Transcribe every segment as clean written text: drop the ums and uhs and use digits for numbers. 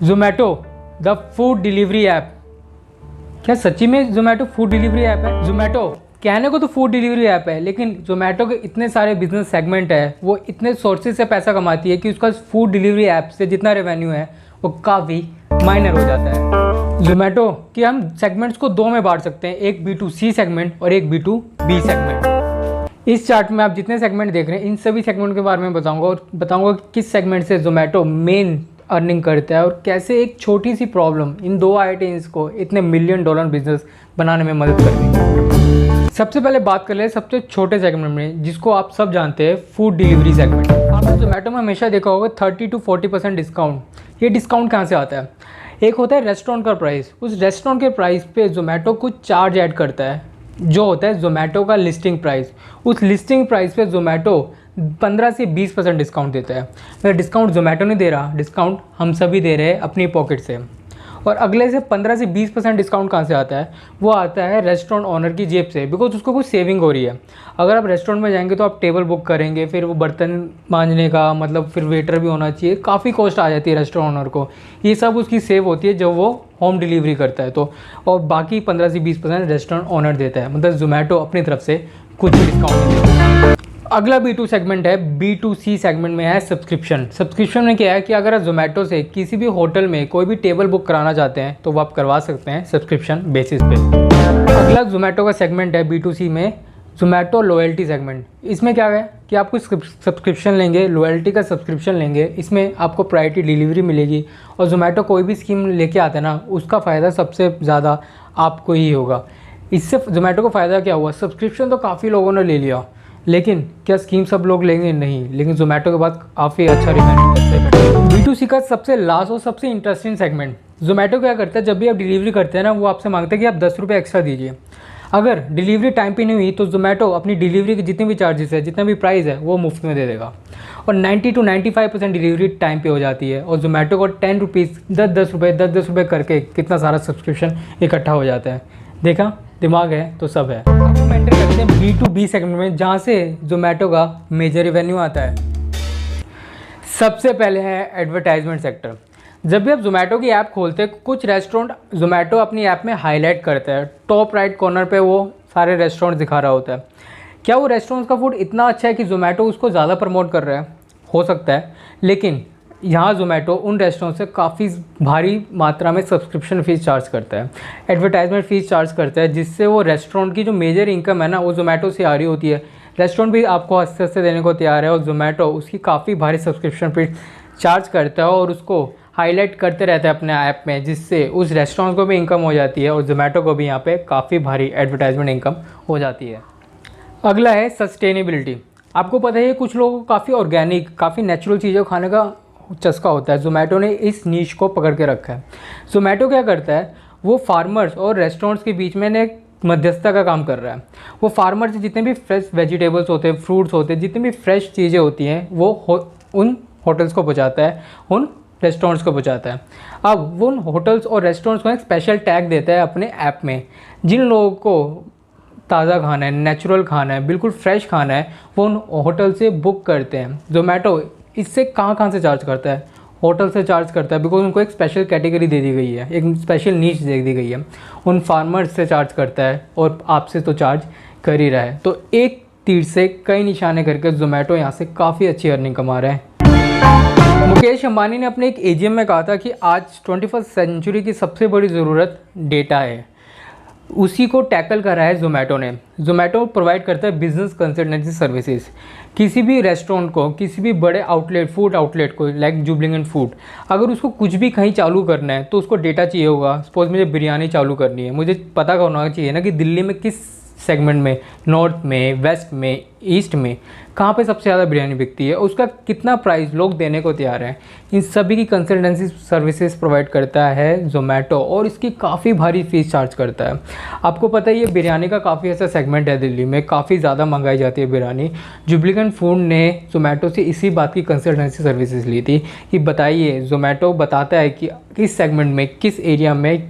Zomato the food delivery app. क्या सच्ची में जोमेटो फूड डिलीवरी ऐप है? जोमेटो कहने को तो फूड डिलीवरी ऐप है, लेकिन जोमेटो के इतने सारे बिजनेस सेगमेंट है, वो इतने सोर्सेज से पैसा कमाती है कि उसका फूड डिलीवरी ऐप से जितना रेवेन्यू है वो काफ़ी माइनर हो जाता है। जोमेटो के हम सेगमेंट्स को दो में बांट सकते हैं, एक B2C सेगमेंट और एक B2B सेगमेंट। इस चार्ट में आप जितने सेगमेंट देख रहे हैं इन सभी सेगमेंट के बारे में बताऊंगा और बताऊंगा कि किस सेगमेंट से जोमेटो मेन अर्निंग करता है और कैसे एक छोटी सी प्रॉब्लम इन दो आइटम्स को इतने $1 मिलियन बिजनेस बनाने में मदद कर रही है। सबसे पहले बात कर ले सबसे छोटे सेगमेंट में, जिसको आप सब जानते हैं, फूड डिलीवरी सेगमेंट। आपने जोमेटो में हमेशा देखा होगा 30 to 40% डिस्काउंट। ये डिस्काउंट कहाँ से आता है? एक होता है रेस्टोरेंट का प्राइस। उस रेस्टोरेंट के प्राइस पे जोमेटो कुछ चार्ज ऐड करता है जो होता है जोमेटो का लिस्टिंग प्राइस। उस लिस्टिंग प्राइस पे जोमेटो 15 से 20% डिस्काउंट देता है। मगर डिस्काउंट जोमेटो नहीं दे रहा, डिस्काउंट हम सभी दे रहे हैं अपनी पॉकेट से। और अगले से 15 से 20% डिस्काउंट कहाँ से आता है? वो आता है रेस्टोरेंट ओनर की जेब से, बिकॉज उसको कुछ सेविंग हो रही है। अगर आप रेस्टोरेंट में जाएंगे तो आप टेबल बुक करेंगे, फिर वो बर्तन मांजने का मतलब फिर वेटर भी होना चाहिए, काफ़ी कॉस्ट आ जाती है रेस्टोरेंट ओनर को। ये सब उसकी सेव होती है जब वो होम डिलीवरी करता है तो। और बाकी 15 से 20% रेस्टोरेंट ओनर देता है, मतलब जोमेटो अपनी तरफ से कुछ भी डिस्काउंट नहीं देता। अगला B2 सेगमेंट है। B2C सेगमेंट में है सब्सक्रिप्शन। सब्सक्रिप्शन में क्या है कि अगर आप जोमेटो से किसी भी होटल में कोई भी टेबल बुक कराना चाहते हैं तो वो आप करवा सकते हैं सब्सक्रिप्शन बेसिस पे। अगला जोमेटो का सेगमेंट है B2C में जोमेटो लॉयल्टी सेगमेंट। इसमें क्या है कि आप कुछ सब्सक्रिप्शन लेंगे, लॉयल्टी का सब्सक्रिप्शन लेंगे, इसमें आपको प्रायोरिटी डिलीवरी मिलेगी और जोमेटो कोई भी स्कीम लेके आता है ना, उसका फ़ायदा सबसे ज़्यादा आपको ही होगा। इससे जोमेटो को फ़ायदा क्या हुआ? सब्सक्रिप्शन तो काफ़ी लोगों ने ले लिया, लेकिन क्या स्कीम सब लोग लेंगे? नहीं, लेकिन जोमेटो के बाद काफ़ी अच्छा रिवेन्यू करते हैं। B2C का सबसे लास्ट और सबसे इंटरेस्टिंग सेगमेंट, जोमेटो क्या करता है, जब भी आप डिलीवरी करते हैं ना, वो आपसे मांगता है कि आप 10 रुपये एक्स्ट्रा दीजिए। अगर डिलीवरी टाइम पे नहीं हुई तो जोमेटो अपनी डिलीवरी के जितने भी चार्जेस है, जितना भी प्राइस है, वो मुफ्त में दे देगा। और 90 to 95% डिलीवरी टाइम पे हो जाती है। और जोमेटो को 10 रुपीज़ 10 रुपये करके कितना सारा सब्सक्रिप्शन इकट्ठा हो जाता है। देखा, दिमाग है तो सब है। अब हम एंटर करते हैं B2B सेगमेंट में, जहाँ से जोमेटो का मेजर रेवेन्यू आता है। सबसे पहले है एडवर्टाइजमेंट सेक्टर। जब भी आप जोमेटो की ऐप खोलते हैं, कुछ रेस्टोरेंट जोमेटो अपनी ऐप में हाईलाइट करता है। टॉप राइट कॉर्नर पे वो सारे रेस्टोरेंट दिखा रहा होता है। क्या वो रेस्टोरेंट का फूड इतना अच्छा है कि जोमेटो उसको ज़्यादा प्रमोट कर रहा है? हो सकता है, लेकिन यहाँ जोमेटो उन रेस्टोरेंट से काफ़ी भारी मात्रा में सब्सक्रिप्शन फ़ीस चार्ज करता है, एडवर्टाइजमेंट फ़ीस चार्ज करता है, जिससे वो रेस्टोरेंट की जो मेजर इनकम है ना, वो जोमेटो से आ रही होती है। रेस्टोरेंट भी आपको हंसते हंसते देने को तैयार है और जोमेटो उसकी काफ़ी भारी सब्सक्रिप्शन फ़ीस चार्ज करता है और उसको हाईलाइट करते रहता है अपने ऐप में, जिससे उस रेस्टोरेंट को भी इनकम हो जाती है और जोमेटो को भी यहाँ पर काफ़ी भारी एडवर्टाइजमेंट इनकम हो जाती है। अगला है सस्टेनेबिलिटी। आपको पता है कुछ लोगों को काफ़ी ऑर्गेनिक, काफ़ी नेचुरल चीज़ें खाने का चस्का होता है। जोमेटो ने इस नीश को पकड़ के रखा है। जोमेटो क्या करता है, वो फार्मर्स और रेस्टोरेंट्स के बीच में एक मध्यस्थता का काम कर रहा है। वो फार्मर से जितने भी फ्रेश वेजिटेबल्स होते हैं, फ्रूट्स होते हैं, जितनी भी फ्रेश चीज़ें होती हैं, वो उन होटल्स को पहुँचाता है, उन रेस्टोरेंट्स को पहुँचाता है। अब वो उन होटल्स और रेस्टोरेंट्स को एक स्पेशल टैग देता है अपने ऐप में। जिन लोगों को ताज़ा खाना है, नेचुरल खाना है, बिल्कुल फ्रेश खाना है, वो उन होटल से बुक करते हैं। जोमेटो इससे कहाँ से चार्ज करता है? होटल से चार्ज करता है, बिकॉज उनको एक स्पेशल कैटेगरी दे दी गई है, एक स्पेशल नीच दे दी गई है। उन फार्मर्स से चार्ज करता है और आपसे तो चार्ज कर ही रहा है। तो एक तीर से कई निशाने करके जोमेटो यहाँ से काफ़ी अच्छी अर्निंग कमा रहा है। मुकेश अंबानी ने अपने एक AGM में कहा था कि आज 21st सेंचुरी की सबसे बड़ी ज़रूरत डेटा है। उसी को टैकल करा है जोमेटो ने। जोमेटो प्रोवाइड करता है बिजनेस कंसल्टेंसी सर्विसेज। किसी भी रेस्टोरेंट को, किसी भी बड़े आउटलेट, फूड आउटलेट को, लाइक जुबलिंग फूड, अगर उसको कुछ भी कहीं चालू करना है तो उसको डेटा चाहिए होगा। सपोज मुझे बिरयानी चालू करनी है, मुझे पता होना चाहिए ना कि दिल्ली में किस सेगमेंट में, नॉर्थ में, वेस्ट में, ईस्ट में कहाँ पे सबसे ज़्यादा बिरयानी बिकती है, उसका कितना प्राइस लोग देने को तैयार हैं। इन सभी की कंसल्टेंसी सर्विसेज प्रोवाइड करता है जोमेटो और इसकी काफ़ी भारी फीस चार्ज करता है। आपको पता है ये बिरयानी का काफ़ी ऐसा सेगमेंट है, दिल्ली में काफ़ी ज़्यादा मंगाई जाती है बिरयानी। जुबलिकेंट फूड ने जोमेटो से इसी बात की कंसल्टेंसी सर्विसेज ली थी कि बताइए, जोमेटो बताता है कि किस सेगमेंट में, किस एरिया में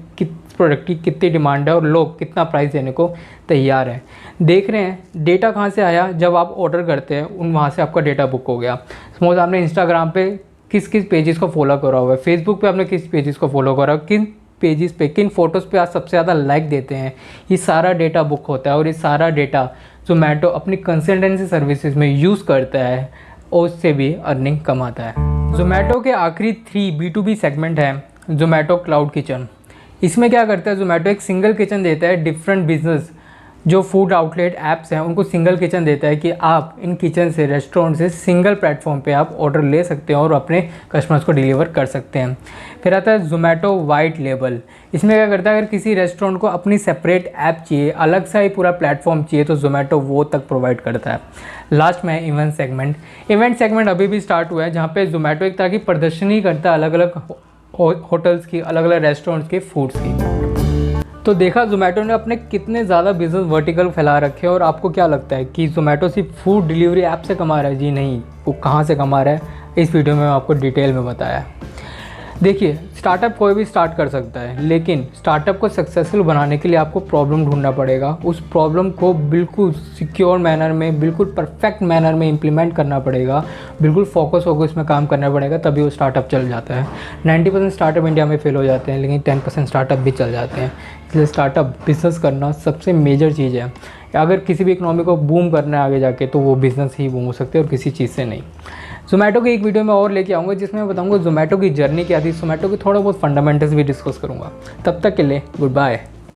प्रोडक्ट की कितनी डिमांड है और लोग कितना प्राइस देने को तैयार हैं। देख रहे हैं डेटा कहाँ से आया? जब आप ऑर्डर करते हैं वहाँ से आपका डेटा बुक हो गया। सपोज आपने इंस्टाग्राम पे किस किस पेजेस को फॉलो करा हुआ है, फेसबुक पे आपने किस पेजेस को फॉलो करा, किन पेजेस पे किन फ़ोटोज़ पे आप सबसे ज़्यादा लाइक देते हैं, ये सारा डेटा बुक होता है और ये सारा डेटा ज़ोमैटो अपनी कंसल्टेंसी सर्विसेज में यूज़ करता है और उससे भी अर्निंग कमाता है। ज़ोमैटो के आखिरी 3 B2B सेगमेंट हैं। ज़ोमैटो क्लाउड किचन, इसमें क्या करता है ज़ोमैटो एक सिंगल किचन देता है, डिफरेंट बिजनेस जो फूड आउटलेट ऐप्स हैं उनको सिंगल किचन देता है कि आप इन किचन से, रेस्टोरेंट से सिंगल प्लेटफॉर्म पे आप ऑर्डर ले सकते हैं और अपने कस्टमर्स को डिलीवर कर सकते हैं। फिर आता है ज़ोमैटो वाइट लेबल, इसमें क्या करता है अगर किसी रेस्टोरेंट को अपनी सेपरेट ऐप चाहिए, अलग सा ही पूरा प्लेटफॉर्म चाहिए तो ज़ोमैटो वो तक प्रोवाइड करता है। लास्ट में है इवेंट सेगमेंट। इवेंट सेगमेंट अभी भी स्टार्ट हुआ है जहाँ पे ज़ोमैटो एक तरह की प्रदर्शनी करता है अलग अलग होटल्स की, अलग अलग रेस्टोरेंट्स के फूड्स की। तो देखा ज़ोमैटो ने अपने कितने ज़्यादा बिजनेस वर्टिकल फैला रखे हैं। और आपको क्या लगता है कि ज़ोमैटो सिर्फ फूड डिलीवरी ऐप से कमा रहा है? जी नहीं, वो कहाँ से कमा रहा है इस वीडियो में मैं आपको डिटेल में बताया। देखिए, स्टार्टअप कोई भी स्टार्ट कर सकता है, लेकिन स्टार्टअप को सक्सेसफुल बनाने के लिए आपको प्रॉब्लम ढूंढना पड़ेगा। उस प्रॉब्लम को बिल्कुल सिक्योर मैनर में, बिल्कुल परफेक्ट मैनर में इम्प्लीमेंट करना पड़ेगा, बिल्कुल फोकस होकर इसमें काम करना पड़ेगा, तभी वो स्टार्टअप चल जाता है। 90% स्टार्टअप इंडिया में फेल हो जाते हैं, लेकिन 10% स्टार्टअप भी चल जाते हैं। इसलिए स्टार्टअप बिजनेस करना सबसे मेजर चीज़ है। अगर किसी भी इकोनॉमी को बूम करना है आगे जाके, तो वो बिज़नेस ही बूम हो सकते हैं और किसी चीज़ से नहीं। ज़ोमैटो की एक वीडियो में और लेके आऊँगा जिसमें मैं बताऊँगा ज़ोमैटो की जर्नी क्या थी, ज़ोमैटो के थोड़ा बहुत फंडामेंटल्स भी डिस्कस करूँगा। तब तक के लिए गुड बाय।